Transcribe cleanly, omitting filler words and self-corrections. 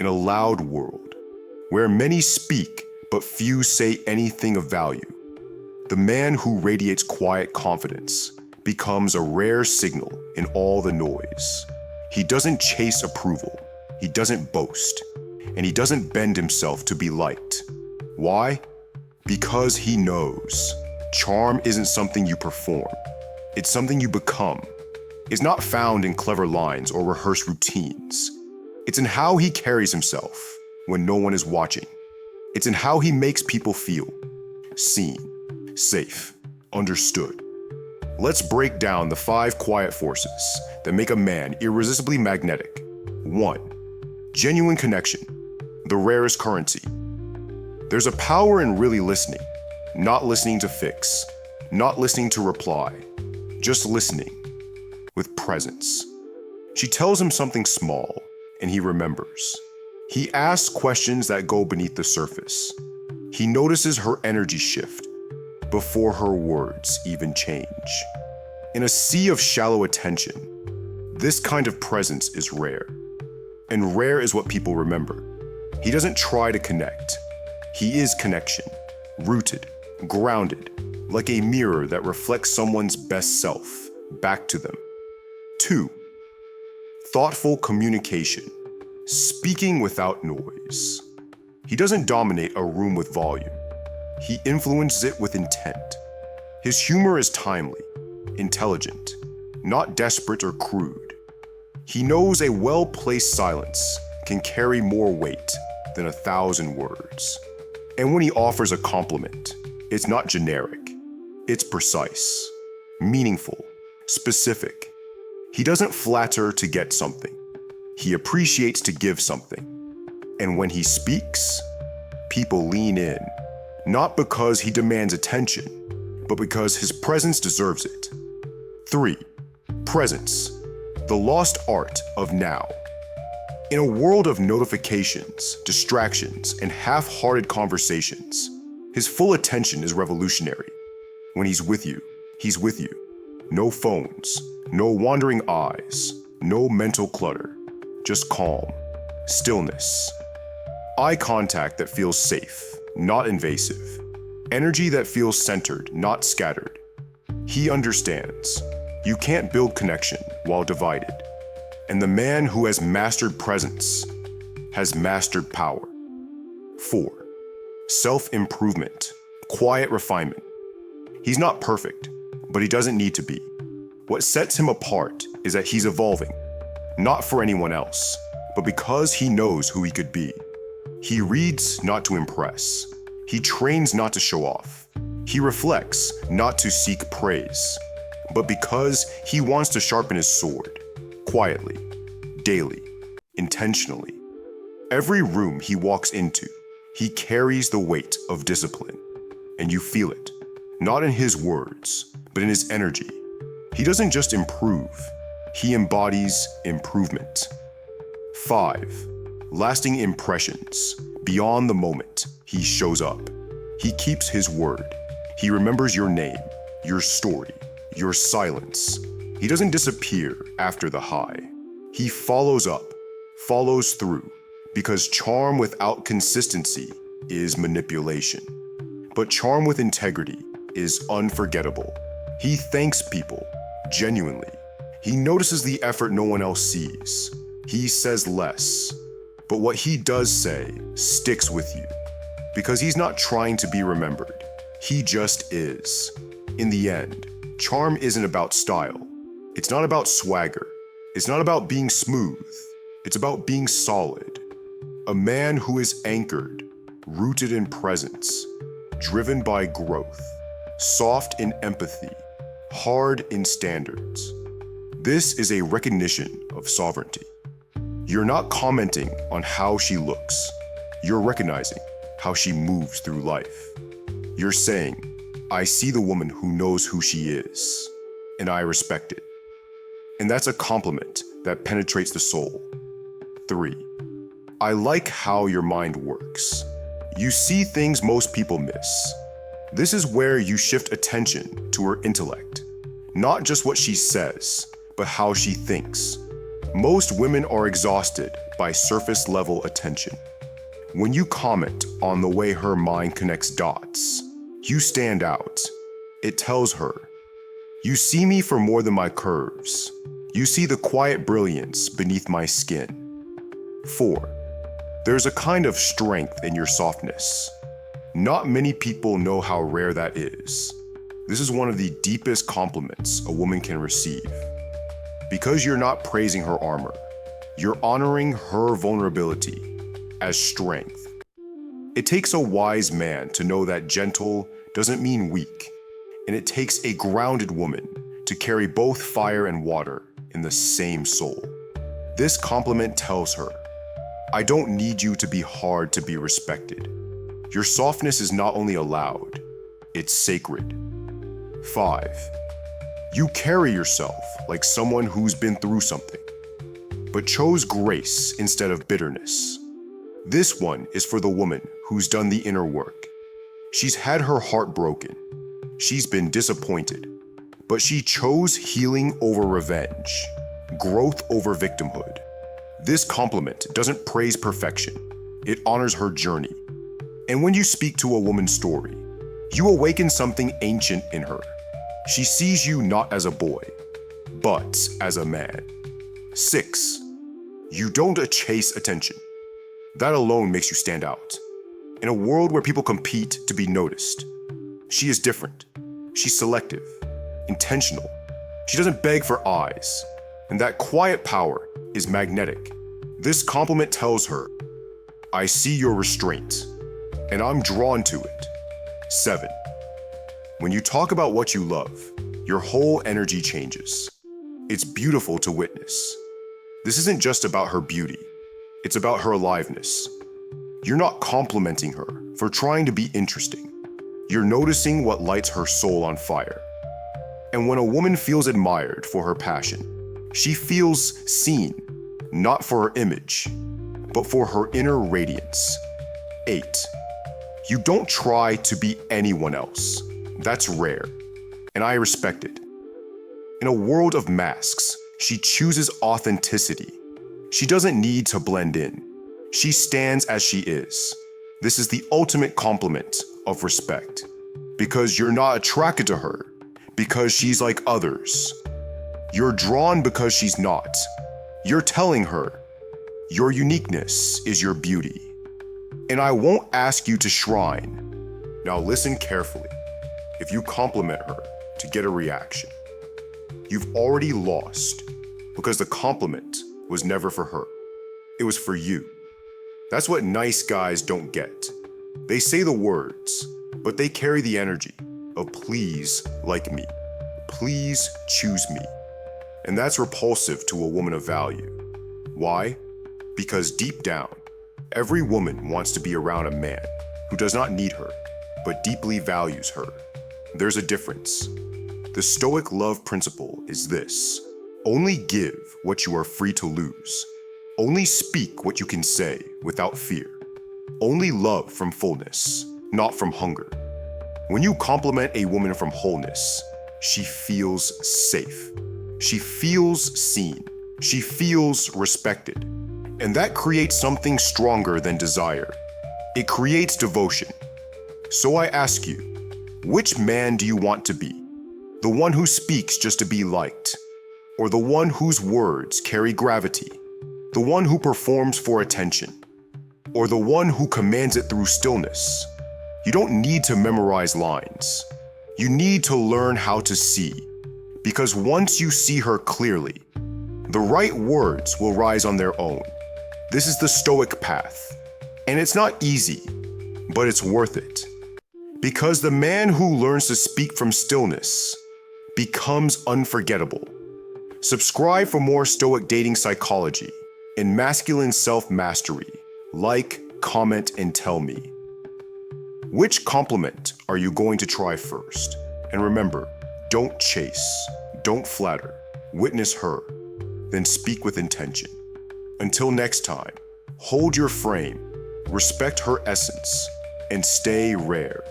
in a loud world, where many speak but few say anything of value, the man who radiates quiet confidence becomes a rare signal in all the noise. He doesn't chase approval, he doesn't boast, and he doesn't bend himself to be liked. Why? Because he knows charm isn't something you perform, it's something you become. It's not found in clever lines or rehearsed routines. It's in how he carries himself when no one is watching. It's in how he makes people feel seen, safe, understood. Let's break down the 5 quiet forces that make a man irresistibly magnetic. 1. Genuine connection, the rarest currency. There's a power in really listening, not listening to fix, not listening to reply, just listening with presence. She tells him something small, and he remembers. He asks questions that go beneath the surface. He notices her energy shift before her words even change. In a sea of shallow attention, this kind of presence is rare. And rare is what people remember. He doesn't try to connect. He is connection, rooted, grounded, like a mirror that reflects someone's best self back to them. 2. Thoughtful communication, speaking without noise. He doesn't dominate a room with volume. He influences it with intent. His humor is timely, intelligent, not desperate or crude. He knows a well-placed silence can carry more weight than 1,000 words. And when he offers a compliment, it's not generic. It's precise, meaningful, specific. He doesn't flatter to get something. He appreciates to give something. And when he speaks, people lean in, not because he demands attention, but because his presence deserves it. 3. Presence, the lost art of now. In a world of notifications, distractions, and half-hearted conversations, his full attention is revolutionary. When he's with you, he's with you. No phones, no wandering eyes, no mental clutter, just calm, stillness. Eye contact that feels safe, not invasive. Energy that feels centered, not scattered. He understands. You can't build connection while divided. And the man who has mastered presence has mastered power. 4. Self-improvement, quiet refinement. He's not perfect, but he doesn't need to be. What sets him apart is that he's evolving, not for anyone else, but because he knows who he could be. He reads not to impress. He trains not to show off. He reflects not to seek praise, but because he wants to sharpen his sword, quietly, daily, intentionally. Every room he walks into, he carries the weight of discipline, and you feel it, not in his words, but in his energy. He doesn't just improve, he embodies improvement. 5. Lasting impressions, beyond the moment he shows up. He keeps his word. He remembers your name, your story, your silence. He doesn't disappear after the high. He follows up, follows through, because charm without consistency is manipulation. But charm with integrity is unforgettable. He thanks people, genuinely. He notices the effort no one else sees. He says less, but what he does say sticks with you. Because he's not trying to be remembered. He just is. In the end, charm isn't about style. It's not about swagger. It's not about being smooth. It's about being solid. A man who is anchored, rooted in presence, driven by growth, soft in empathy, hard in standards. This is a recognition of sovereignty. You're not commenting on how she looks. You're recognizing how she moves through life. You're saying, I see the woman who knows who she is, and I respect it. And that's a compliment that penetrates the soul. 3. I like how your mind works. You see things most people miss. This is where you shift attention to her intellect. Not just what she says, but how she thinks. Most women are exhausted by surface-level attention. When you comment on the way her mind connects dots, you stand out. It tells her, "You see me for more than my curves. You see the quiet brilliance beneath my skin." 4. There's a kind of strength in your softness. Not many people know how rare that is. This is one of the deepest compliments a woman can receive. Because you're not praising her armor, you're honoring her vulnerability as strength. It takes a wise man to know that gentle doesn't mean weak, and it takes a grounded woman to carry both fire and water in the same soul. This compliment tells her, "I don't need you to be hard to be respected. Your softness is not only allowed, it's sacred." 5. You carry yourself like someone who's been through something, but chose grace instead of bitterness. This one is for the woman who's done the inner work. She's had her heart broken. She's been disappointed, but she chose healing over revenge, growth over victimhood. This compliment doesn't praise perfection, it honors her journey. And when you speak to a woman's story, you awaken something ancient in her. She sees you not as a boy, but as a man. 6. You don't chase attention. That alone makes you stand out. In a world where people compete to be noticed, she is different. She's selective, intentional. She doesn't beg for eyes, and that quiet power is magnetic. This compliment tells her, "I see your restraint, and I'm drawn to it." 7. When you talk about what you love, your whole energy changes. It's beautiful to witness. This isn't just about her beauty, it's about her aliveness. You're not complimenting her for trying to be interesting. You're noticing what lights her soul on fire. And when a woman feels admired for her passion, she feels seen, not for her image, but for her inner radiance. 8. You don't try to be anyone else. That's rare, and I respect it. In a world of masks, she chooses authenticity. She doesn't need to blend in. She stands as she is. This is the ultimate compliment of respect. Because you're not attracted to her because she's like others. You're drawn because she's not. You're telling her, your uniqueness is your beauty. And I won't ask you to shrine. Now listen carefully. If you compliment her to get a reaction, you've already lost because the compliment was never for her. It was for you. That's what nice guys don't get. They say the words, but they carry the energy of please like me. Please choose me. And that's repulsive to a woman of value. Why? Because deep down, every woman wants to be around a man who does not need her, but deeply values her. There's a difference. The Stoic love principle is this: only give what you are free to lose. Only speak what you can say without fear. Only love from fullness, not from hunger. When you compliment a woman from wholeness, she feels safe. She feels seen. She feels respected. And that creates something stronger than desire. It creates devotion. So I ask you, which man do you want to be? The one who speaks just to be liked? Or the one whose words carry gravity? The one who performs for attention? Or the one who commands it through stillness? You don't need to memorize lines. You need to learn how to see. Because once you see her clearly, the right words will rise on their own. This is the Stoic path. And it's not easy, but it's worth it. Because the man who learns to speak from stillness becomes unforgettable. Subscribe for more Stoic dating psychology and masculine self-mastery. Like, comment, and tell me. Which compliment are you going to try first? And remember, don't chase, don't flatter, witness her, then speak with intention. Until next time, hold your frame, respect her essence, and stay rare.